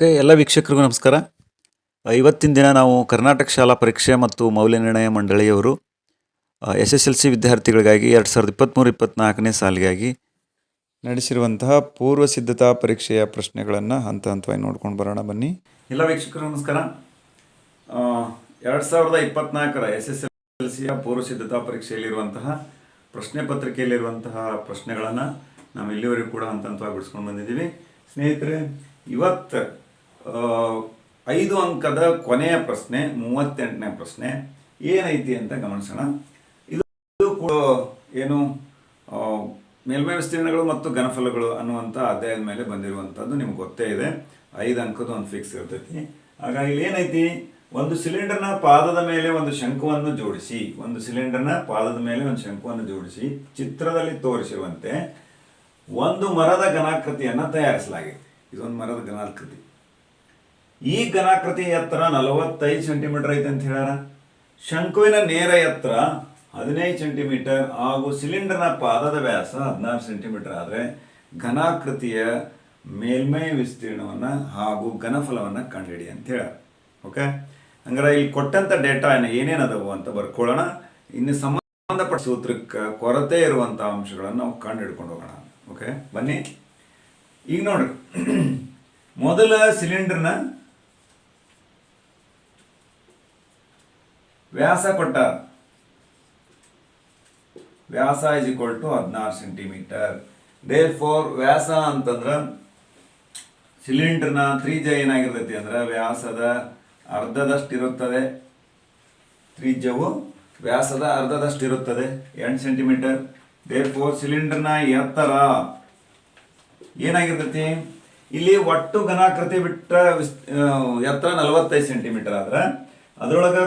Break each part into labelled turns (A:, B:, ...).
A: Okay, ಎಲ್ಲ ವೀಕ್ಷಕರಿಗೂ ನಮಸ್ಕಾರ. ಇವತ್ತಿನ ದಿನ ನಾವು ಕರ್ನಾಟಕ ಶಾಲಾ ಪರೀಕ್ಷೆ ಮತ್ತು ಮೌಲ್ಯನಿರ್ಣಯ ಮಂಡಳಿಯವರು SSLC ವಿದ್ಯಾರ್ಥಿಗಳಿಗಾಗಿ 2023-24ನೇ ಸಾಲಿಗಾಗಿ ನಡೆಸಿರುವಂತಹ ಪೂರ್ವ ಸಿದ್ಧತಾ ಪರೀಕ್ಷೆಯ ಪ್ರಶ್ನೆಗಳನ್ನು ಹಂತ ಹಂತವಾಗಿ ನೋಡ್ಕೊಂಡು ಬರೋಣ ಬನ್ನಿ. ಎಲ್ಲ ವೀಕ್ಷಕರು ನಮಸ್ಕಾರ. 2024ರ SSLCಯ ಪೂರ್ವ ಸಿದ್ಧತಾ ಪರೀಕ್ಷೆಯಲ್ಲಿರುವಂತಹ ಪ್ರಶ್ನೆ ಪತ್ರಿಕೆಯಲ್ಲಿರುವಂತಹ ಪ್ರಶ್ನೆಗಳನ್ನು ನಾವು ಇಲ್ಲಿವರೆಗೂ ಕೂಡ ಹಂತ ಹಂತವಾಗಿ ಬಿಡಿಸ್ಕೊಂಡು ಬಂದಿದ್ದೀವಿ. ಸ್ನೇಹಿತರೆ, ಇವತ್ತು 5 ಅಂಕದ ಕೊನೆಯ ಪ್ರಶ್ನೆ 38ನೇ ಪ್ರಶ್ನೆ ಏನೈತಿ ಅಂತ ಗಮನಿಸೋಣ. ಇದು ಕೂಡ ಏನು ಮೇಲ್ಮೈ ವಿಸ್ತೀರ್ಣಗಳು ಮತ್ತು ಘನಫಲಗಳು ಅನ್ನುವಂಥ ಅಧ್ಯಾಯದ ಮೇಲೆ ಬಂದಿರುವಂಥದ್ದು ನಿಮ್ಗೆ ಗೊತ್ತೇ ಇದೆ. 5 ಅಂಕದ ಒಂದು ಫಿಕ್ಸ್ ಇರ್ತೈತಿ. ಹಾಗಾಗಿ ಇಲ್ಲಿ ಏನೈತಿ, ಒಂದು ಸಿಲಿಂಡರ್ನ ಪಾದದ ಮೇಲೆ ಒಂದು ಶಂಕುವನ್ನು ಜೋಡಿಸಿ ಚಿತ್ರದಲ್ಲಿ ತೋರಿಸಿರುವಂತೆ ಒಂದು ಮರದ ಘನಾಕೃತಿಯನ್ನು ತಯಾರಿಸಲಾಗಿದೆ. ಇದೊಂದು ಮರದ ಘನಾಕೃತಿ. ಈ ಘನಾಕೃತಿ ಎತ್ತರ 45 ಸೆಂಟಿಮೀಟರ್ ಐತೆ ಅಂತ ಹೇಳ್ಯಾರ. ಶಂಕುವಿನ ನೇರ ಎತ್ತರ 15 ಸೆಂಟಿಮೀಟರ್ ಹಾಗೂ ಸಿಲಿಂಡರ್ನ ಪಾದದ ವ್ಯಾಸ 16 ಸೆಂಟಿಮೀಟರ್ ಆದರೆ ಘನಾಕೃತಿಯ ಮೇಲ್ಮೈ ವಿಸ್ತೀರ್ಣವನ್ನು ಹಾಗೂ ಘನಫಲವನ್ನು ಕಂಡುಹಿಡಿ ಅಂತ ಹೇಳ್ಯಾರ. ಓಕೆ, ಹಂಗಾರೆ ಇಲ್ಲಿ ಕೊಟ್ಟಂಥ ಡೇಟಾ ಏನೇನದವು ಅಂತ ಬರ್ಕೊಳ್ಳೋಣ. ಇನ್ನು ಸಂಬಂಧಪಟ್ಟ ಸೂತ್ರಕ್ಕೆ ಕೊರತೆ ಇರುವಂಥ ಅಂಶಗಳನ್ನು ನಾವು ಕಂಡು ಹಿಡ್ಕೊಂಡು ಹೋಗೋಣ. ಓಕೆ, ಬನ್ನಿ. ಈಗ ನೋಡ್ರಿ, ಮೊದಲ ಸಿಲಿಂಡರ್ನ ವ್ಯಾಸ ಕೊಟ್ಟಾರ. ವ್ಯಾಸ is equal to 16 centimetre. Therefore ವ್ಯಾಸ ಅಂತಂದ್ರೆ ಸಿಲಿಂಡರ್ನ ತ್ರಿಜ್ಯ ಏನಾಗಿರ್ತೈತಿ ಅಂದ್ರೆ ವ್ಯಾಸದ ಅರ್ಧದಷ್ಟು ಇರುತ್ತದೆ. ತ್ರಿಜ್ಯವು ವ್ಯಾಸದ ಅರ್ಧದಷ್ಟು ಇರುತ್ತದೆ, 8 ಸೆಂಟಿಮೀಟರ್. ದೇರ್ ಫೋರ್ ಸಿಲಿಂಡರ್ನ ಎತ್ತರ ಏನಾಗಿರ್ತೈತಿ, ಇಲ್ಲಿ ಒಟ್ಟು ಘನಾಕೃತಿ ಬಿಟ್ಟ ಎತ್ತರ 45 ಸೆಂಟಿಮೀಟರ್ ಆದ್ರೆ ಅದರೊಳಗೆ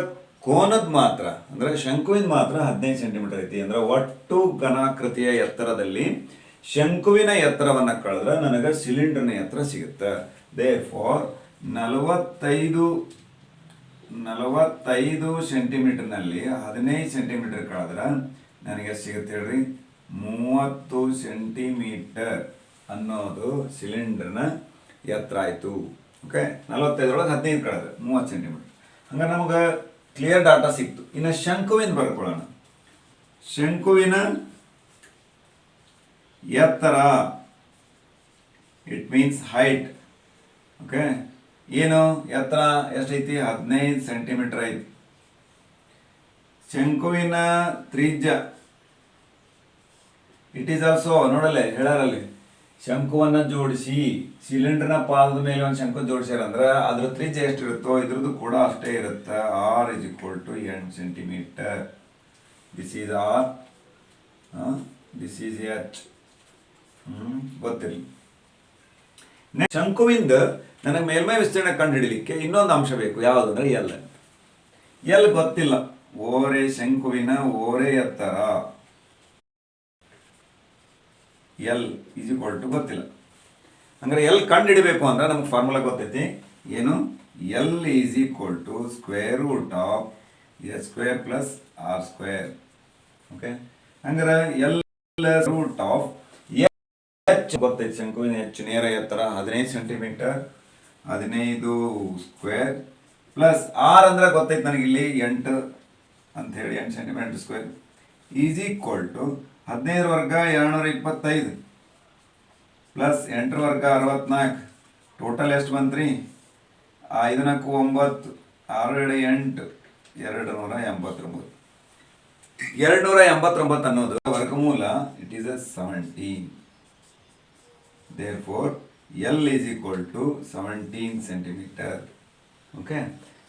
A: ಕೋನದ ಮಾತ್ರ ಅಂದ್ರೆ ಶಂಕುವಿನ ಮಾತ್ರ 15 ಸೆಂಟಿಮೀಟರ್ ಐತಿ. ಅಂದ್ರೆ ಒಟ್ಟು ಘನಾಕೃತಿಯ ಎತ್ತರದಲ್ಲಿ ಶಂಕುವಿನ ಎತ್ತರವನ್ನು ಕಳೆದ್ರೆ ನನಗೆ ಸಿಲಿಂಡರ್ನ ಎತ್ತರ ಸಿಗುತ್ತೆ. ದೇರ್ ಫಾರ್ 45 ಸೆಂಟಿಮೀಟರ್ನಲ್ಲಿ 15 ಸೆಂಟಿಮೀಟರ್ ಕಳೆದ್ರೆ ನನಗೆ ಸಿಗುತ್ತೆ ಹೇಳ್ರಿ 30 ಸೆಂಟಿಮೀಟರ್ ಅನ್ನೋದು ಸಿಲಿಂಡರ್ನ ಎತ್ತರ ಆಯಿತು. ಓಕೆ, 45 15 ಕಳೆದ್ರೆ 30 ಸೆಂಟಿಮೀಟರ್. ಹಂಗೆ ನಮಗೆ ಕ್ಲಿಯರ್ ಡಾಟಾ ಸಿಕ್ತು. ಇನ್ನು ಶಂಕುವಿನ ಬರ್ಕೊಳ್ಳೋಣ. ಶಂಕುವಿನ ಎತ್ತರ ಇಟ್ ಮೀನ್ಸ್ ಹೈಟ್. ಓಕೆ, ಏನು ಎತ್ತರ ಎಷ್ಟೈತಿ, 15 ಸೆಂಟಿಮೀಟರ್ ಐತಿ. ಶಂಕುವಿನ ತ್ರಿಜ್ಯ ಇಟ್ ಈಸ್ ಆಲ್ಸೋ ನೋಡಲ್ಲೇ ಹೇಳಾರಲ್ಲಿ ಶಂಕುವನ್ನು ಜೋಡಿಸಿ ಸಿಲಿಂಡರ್ನ ಪಾದದ ಮೇಲೆ ಒಂದು ಶಂಕು ಜೋಡಿಸ್ಯಾರ ಅಂದ್ರೆ ಅದ್ರ ತ್ರಿಜ್ಯ ಎಷ್ಟಿರುತ್ತೋ ಇದ್ರದ್ದು ಕೂಡ ಅಷ್ಟೇ ಇರುತ್ತೆ. R is equal to 8 centimetre. This is R, this is H. ಗೊತ್ತಿರಲಿ. ಶಂಕುವಿಂದ ನನಗೆ ಮೇಲ್ಮೈ ವಿಸ್ತೀರ್ಣ ಕಂಡು ಹಿಡಿಲಿಕ್ಕೆ ಇನ್ನೊಂದು ಅಂಶ ಬೇಕು. ಯಾವುದಂದ್ರೆ ಎಲ್ ಗೊತ್ತಿಲ್ಲ. ಓರೆ ಶಂಕುವಿನ ಓರೆ ಎತ್ತರ ಎಲ್ ಈಸ್ ಈಕ್ವಲ್ ಟು ಗೊತ್ತಿಲ್ಲ. ಹಂಗಾರೆ ಎಲ್ ಕಂಡು ಹಿಡಿಬೇಕು ಅಂದ್ರೆ ನಮ್ಗೆ ಫಾರ್ಮುಲಾ ಗೊತ್ತೈತಿ. ಏನು, L is equal to square root of S² plus R². Okay, ಹಂಗಾರೆ ಎಲ್ ರೂಟ್ ಆಫ್ ಎಚ್ ಗೊತ್ತೈತಿ. ಶಂಕುವಿನ ಹೆಚ್ಚು ನೇರ ಎತ್ತರ 15 ಸೆಂಟಿಮೀಟರ್, 15 ಸ್ಕ್ವೇರ್ ಪ್ಲಸ್ ಆರ್ ಅಂದ್ರೆ ಗೊತ್ತೈತಿ ನನಗಿಲ್ಲಿ 8 ಅಂತ ಹೇಳಿ 8 centimetre square is equal to 15 ವರ್ಗ 225 ಪ್ಲಸ್ 8 ವರ್ಗ 64. ಟೋಟಲ್ ಎಷ್ಟು ಬಂತ್ರಿ, 5 4 9, 6 2 8, 289. 289 ಅನ್ನೋದು ವರ್ಗಮೂಲ it is 17. Therefore L is equal to 17 centimetre. Okay,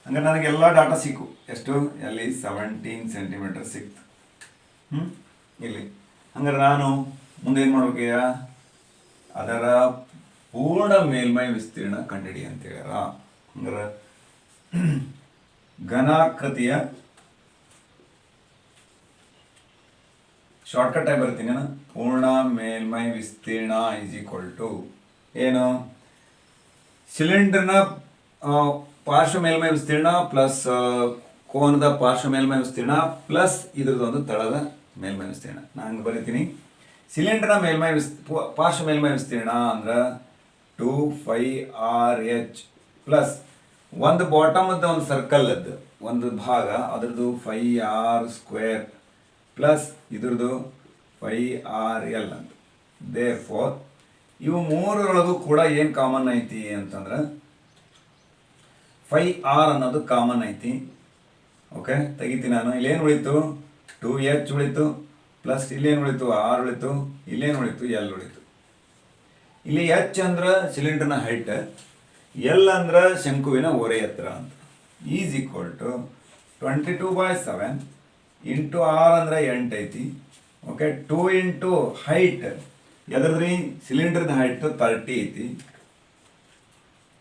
A: ಹಂಗಾರೆ ನನಗೆಲ್ಲ ಡಾಟಾ ಸಿಕ್ಕು. ಎಷ್ಟು, ಎಲ್ ಈಸ್ 17 ಸೆಂಟಿಮೀಟರ್ ಸಿಕ್ತು. ಇಲ್ಲಿ ಹಂಗಾರೆ ನಾನು ಮುಂದೆ ಏನು ಮಾಡ್ಬೇಕಯ್ಯ, ಅದರ ಪೂರ್ಣ ಮೇಲ್ಮೈ ವಿಸ್ತೀರ್ಣ ಕಂಡುಹಿಡಿ ಅಂತ ಹೇಳ್ಯಾರ. ಹಂಗಾರೆ ಘನಾಕೃತಿಯ ಶಾರ್ಟ್ಕಟ್ ಆಗಿ ಬರ್ತೀನಿ ನಾನು. ಪೂರ್ಣ ಮೇಲ್ಮೈ ವಿಸ್ತೀರ್ಣ ಈಸ್ ಈಕ್ವಲ್ ಟು ಏನು, ಸಿಲಿಂಡರ್ನ ಪಾರ್ಶ್ವ ಮೇಲ್ಮೈ ವಿಸ್ತೀರ್ಣ ಪ್ಲಸ್ ಕೋನದ ಪಾರ್ಶ್ವ ಮೇಲ್ಮೈ ವಿಸ್ತೀರ್ಣ ಪ್ಲಸ್ ಇದ್ರದ್ದೊಂದು ತಳದ ಮೇಲ್ಮೈ ವಿಸ್ತೀರ್ಣ. ನಾನು ಹಂಗೆ ಬರೀತೀನಿ. ಸಿಲಿಂಡರ್ನ ಮೇಲ್ಮೈ ಪಾರ್ಶ್ವ ಮೇಲ್ಮೈ ವಿಸ್ತೀರ್ಣ ಅಂದ್ರೆ 2πRh ಪ್ಲಸ್ ಒಂದು ಬಾಟಮದ್ದು ಒಂದು ಸರ್ಕಲ್ದ್ದು ಒಂದು ಭಾಗ ಅದ್ರದ್ದು 5r² ಪ್ಲಸ್ ಇದ್ರದ್ದು 5rl ಅಂತ. ದೇರ್ಫೋರ್ ಇವು ಮೂರರೊಳಗೂ ಕೂಡ ಏನು ಕಾಮನ್ ಐತಿ ಅಂತಂದ್ರೆ 5r ಅನ್ನೋದು ಕಾಮನ್ ಐತಿ. ಓಕೆ, ತೆಗಿತೀನಿ ನಾನು. ಇಲ್ಲೇನು ಉಳಿತು? 2h ಉಳಿತು, ಪ್ಲಸ್ ಇಲ್ಲೇನು ಉಳಿತು? r ಉಳಿತು, ಇಲ್ಲೇನು ಉಳಿತು? l ಉಳಿತು. ಇಲ್ಲಿ h ಅಂದ್ರೆ ಸಿಲಿಂಡರ್ನ ಹೈಟ್, ಎಲ್ ಅಂದ್ರೆ ಶಂಕುವಿನ ಓರೆ ಎತ್ತರ ಅಂತ. Is equal to 22/7 into r ಅಂದ್ರೆ 8 ಐತಿ. ಓಕೆ, 2 ಇಂಟು ಹೈಟ್ ಎದ್ರದ್ರಿ ಸಿಲಿಂಡರ್ದ ಹೈಟ್ 30 ಐತಿ,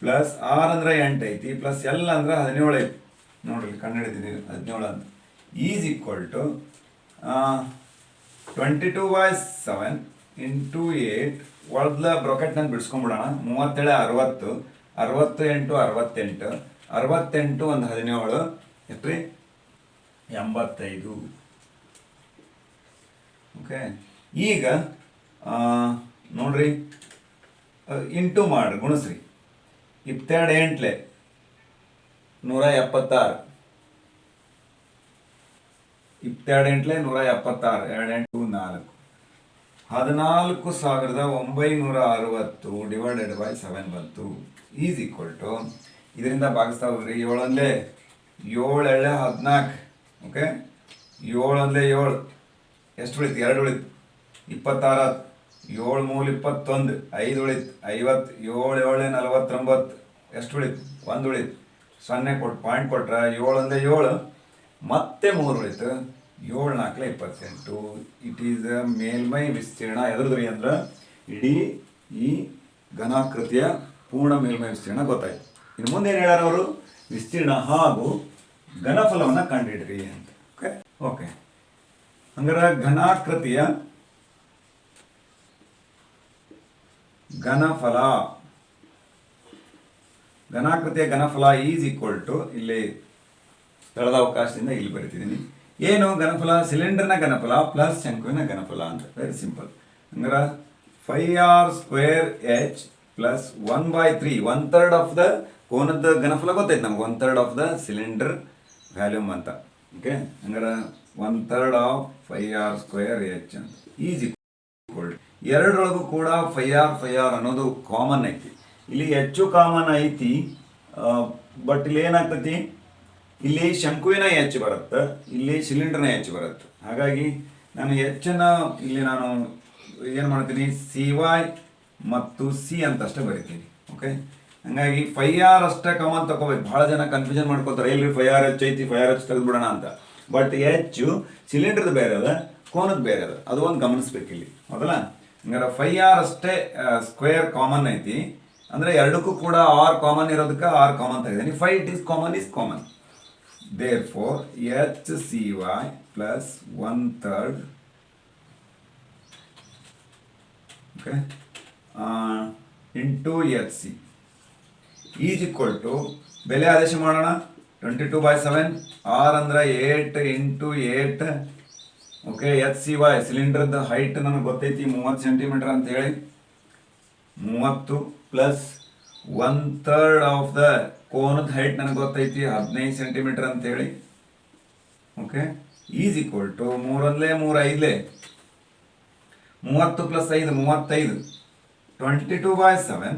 A: ಪ್ಲಸ್ r ಅಂದ್ರೆ 8 ಐತಿ, ಪ್ಲಸ್ ಎಲ್ ಅಂದ್ರೆ 17 ಐತಿ. ನೋಡ್ರಿ ಕಂಡು ಹಿಡಿದಿದ್ದೀವಿ 17 ಅಂತ. ಈಸ್ ಈಕ್ವಲ್ ಟು 22/7 ಇಂಟು 8 ಒಳ್ದ ಬ್ರಾಕೆಟ್ನಲ್ಲಿ ಬಿಡಿಸ್ಕೊಂಡ್ಬಿಡೋಣ. 37 60 60 8 68 ಒಂದು 17 ಎಷ್ಟ್ರಿ? 85. ಓಕೆ, ಈಗ ನೋಡ್ರಿ ಇಂಟು ಮಾಡ್ರಿ, ಗುಣಿಸ್ರಿ. 22 8 176, 22 176, 2 8 4, 14,960 ಡಿವೈಡೆಡ್ ಬೈ 7 ಬಂತು. ಈಸ್ ಈಕ್ವಲ್ ಟು ಇದರಿಂದ ಭಾಗಿಸ್ತಾ ಹೋಗ್ರಿ. 7 7 14. ಓಕೆ, 7 7 ಎಷ್ಟು ಉಳಿತು? 2 ಉಳಿತು. 26 7 3 21, 5 ಉಳಿತು. 50 7 7 49, ಎಷ್ಟು ಉಳಿತು? 1 ಉಳಿತು. 0 ಕೊಟ್ಟು ಪಾಯಿಂಟ್ ಕೊಟ್ರೆ 7 7 ಮತ್ತೆ 3 ಉಳಿತು. 7 4 28. ಇಟ್ ಈಸ್ ಮೇಲ್ಮೈ ವಿಸ್ತೀರ್ಣ. ಎದ್ರದ್ರಿ ಅಂದ್ರೆ ಇಡೀ ಈ ಘನಾಕೃತಿಯ ಪೂರ್ಣ ಮೇಲ್ಮೈ ವಿಸ್ತೀರ್ಣ ಗೊತ್ತಾಯ್ತು. ಇನ್ನು ಮುಂದೆ ಏನು ಹೇಳ್ಯಾರ ಅವರು? ವಿಸ್ತೀರ್ಣ ಹಾಗೂ ಘನಫಲವನ್ನು ಕಂಡುಹಿಡ್ರಿ ಅಂತ. ಓಕೆ ಓಕೆ, ಹಂಗಾರೆ ಘನಾಕೃತಿಯ ಘನಫಲ ಈಸ್ ಈಕ್ವಲ್ ಟು, ಇಲ್ಲಿ ಸ್ಥಳದ ಅವಕಾಶದಿಂದ ಇಲ್ಲಿ ಬರೀತಿದ್ದೀನಿ. ಏನು ಘನಫಲ? ಸಿಲಿಂಡರ್ನ ಘನಫಲ ಪ್ಲಸ್ ಶಂಕುವಿನ ಘನಫಲ ಅಂತ. Very simple. ಹಂಗಾರೆ 5r² ಪ್ಲಸ್ 1/3 1/3 ಆಫ್ ದ ಕೋನದ ಘನಫಲ ಗೊತ್ತೈತೆ ನಮ್ಗೆ. 1/3 ಆಫ್ ದ ಸಿಲಿಂಡರ್ ವ್ಯಾಲ್ಯೂಮ್ ಅಂತ. ಓಕೆ, ಹಂಗಾರೆ 1/3 ಆಫ್ 5r² ಅಂತ. ಈಸ್ ಈಕ್ವಲ್ ಎರಡರೊಳಗೂ ಕೂಡ 5r ಅನ್ನೋದು ಕಾಮನ್ ಐತಿ. ಇಲ್ಲಿ ಹೆಚ್ಚು ಕಾಮನ್ ಐತಿ, ಬಟ್ ಇಲ್ಲಿ ಏನಾಗ್ತೈತಿ? ಇಲ್ಲಿ ಶಂಕುವಿನ ಎಚ್ ಬರುತ್ತೆ, ಇಲ್ಲಿ ಸಿಲಿಂಡರ್ನ ಎಚ್ ಬರುತ್ತೆ. ಹಾಗಾಗಿ ನಾನು ಹೆಚ್ಚನ್ನು ಇಲ್ಲಿ ನಾನು ಏನು ಮಾಡ್ತೀನಿ? CY ಮತ್ತು C ಅಂತ ಅಷ್ಟೇ ಬರಿತೀನಿ. ಓಕೆ, ಹಂಗಾಗಿ 5r ಅಷ್ಟೇ ಕಾಮನ್ ತಗೋಬೇಕು. ಭಾಳ ಜನ ಕನ್ಫ್ಯೂಷನ್ ಮಾಡ್ಕೋತಾರೆ, ಇಲ್ರಿ 5RH ಐತಿ 5RH ತೆಗೆದುಬಿಡೋಣ ಅಂತ. ಬಟ್ ಹೆಚ್ಚು ಸಿಲಿಂಡರ್ದು ಬೇರೆ ಅದ, ಕೋನದ ಬೇರೆ ಅದ, ಅದು ಒಂದು ಗಮನಿಸ್ಬೇಕು ಇಲ್ಲಿ, ಹೌದಲ್ಲ? ಹಂಗಾರೆ 5r ಅಷ್ಟೇ ಸ್ಕ್ವೇರ್ ಕಾಮನ್ ಐತಿ. ಅಂದರೆ ಎರಡಕ್ಕೂ ಕೂಡ r ಕಾಮನ್ ಇರೋದಕ್ಕೆ r ಕಾಮನ್ ತೆಗೆದೀನಿ. 5 it is common. Therefore, HCY plus 1/3 okay, into HC is equal to, ಬೆಲೆ ಆದೇಶ ಮಾಡೋಣ. 22/7 R ಅಂದ್ರೆ 8 into 8. ಓಕೆ, HCY ಸಿಲಿಂಡರ್ದ ಹೈಟ್ ನನಗೆ ಗೊತ್ತೈತಿ 30 ಸೆಂಟಿಮೀಟರ್ ಅಂತ ಹೇಳಿ. 30 ಪ್ಲಸ್ 1/3 ಆಫ್ ದ ಕೋನದ ಹೈಟ್ ನನಗೆ ಗೊತ್ತೈತಿ 15 ಸೆಂಟಿಮೀಟರ್ ಅಂತೇಳಿ. Okay, is equal to 3 3 5 30 plus 5 35. 22/7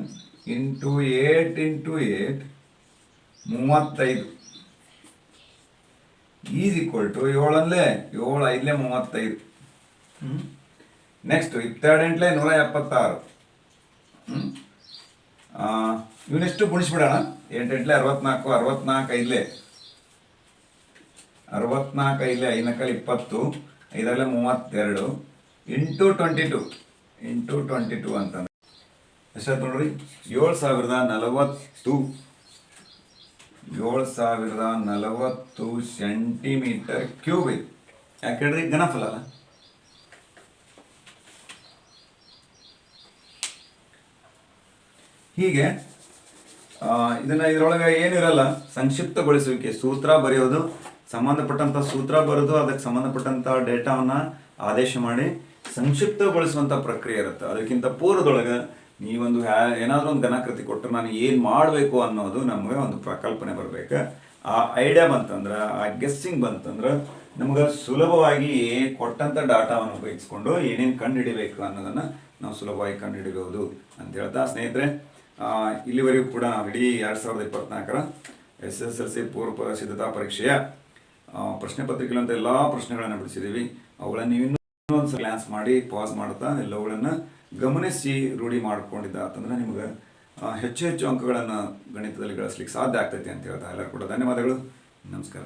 A: into 8 into 8 35 is equal to 7 7 5 35. Next 22 176. ಇವನ್ನೆಷ್ಟು ಗುಣಿಸ್ಬಿಡೋಣ. 8 8 64, 64 5 64 5 5 20, 5 32 ಇಂಟು 22 ಅಂತಂದ್ರೆ ಎಷ್ಟಾಯ್ತು ನೋಡ್ರಿ? 7040 ಸೆಂಟಿಮೀಟರ್ ಕ್ಯೂಬ್ ಇದು. ಯಾಕೆ ಹೇಳ್ರಿ? ಘನಫಲ ಅಲ್ಲ. ಹೀಗೆ ಇದರೊಳಗೆ ಏನಿರಲ್ಲ, ಸಂಕ್ಷಿಪ್ತಗೊಳಿಸುವಿಕೆ, ಸೂತ್ರ ಬರೆಯೋದು, ಸಂಬಂಧಪಟ್ಟಂಥ ಸೂತ್ರ ಬರೆದು ಅದಕ್ಕೆ ಸಂಬಂಧಪಟ್ಟಂಥ ಡೇಟಾವನ್ನು ಆದೇಶ ಮಾಡಿ ಸಂಕ್ಷಿಪ್ತಗೊಳಿಸುವಂಥ ಪ್ರಕ್ರಿಯೆ ಇರುತ್ತೆ. ಅದಕ್ಕಿಂತ ಪೂರ್ವದೊಳಗೆ ನೀವೊಂದು ಏನಾದರೂ ಒಂದು ಘನಾಕೃತಿ ಕೊಟ್ಟರೆ ನಾನು ಏನು ಮಾಡಬೇಕು ಅನ್ನೋದು ನಮಗೆ ಒಂದು ಪ್ರಕಲ್ಪನೆ ಬರಬೇಕು. ಆ ಐಡಿಯಾ ಬಂತಂದ್ರೆ, ಆ ಗೆಸ್ಸಿಂಗ್ ಬಂತಂದ್ರೆ ನಮ್ಗೆ ಸುಲಭವಾಗಿ ಕೊಟ್ಟಂಥ ಡಾಟಾವನ್ನು ಉಪಯೋಗಿಸ್ಕೊಂಡು ಏನೇನು ಕಂಡುಹಿಡಿಬೇಕು ಅನ್ನೋದನ್ನು ನಾವು ಸುಲಭವಾಗಿ ಕಂಡುಹಿಡಿಬಹುದು ಅಂತ ಹೇಳ್ತಾ ಸ್ನೇಹಿತರೆ, ಇಲ್ಲಿವರೆಗೂ ಕೂಡ ನಾವು ಇಡೀ 2024ರ SSLC ಪೂರ್ವ ಸಿದ್ಧತಾ ಪರೀಕ್ಷೆಯ ಪ್ರಶ್ನೆ ಪತ್ರಿಕೆಗಳಂತ ಎಲ್ಲ ಪ್ರಶ್ನೆಗಳನ್ನು ಬಿಡಿಸಿದ್ದೀವಿ. ಅವುಗಳನ್ನು ನೀವು ಇನ್ನೊಂದು ಗ್ಲಾನ್ಸ್ ಮಾಡಿ ಪಾಸ್ ಮಾಡ್ತಾ ಎಲ್ಲವುಗಳನ್ನು ಗಮನಿಸಿ ರೂಢಿ ಮಾಡ್ಕೊಂಡಿದ್ದ ಅಂತಂದ್ರೆ ನಿಮ್ಗೆ ಹೆಚ್ಚು ಹೆಚ್ಚು ಅಂಕಗಳನ್ನು ಗಣಿತದಲ್ಲಿ ಗಳಿಸ್ಲಿಕ್ಕೆ ಸಾಧ್ಯ ಆಗ್ತೈತೆ ಅಂತ ಹೇಳ್ತಾ ಎಲ್ಲರೂ ಕೂಡ ಧನ್ಯವಾದಗಳು. ನಮಸ್ಕಾರ.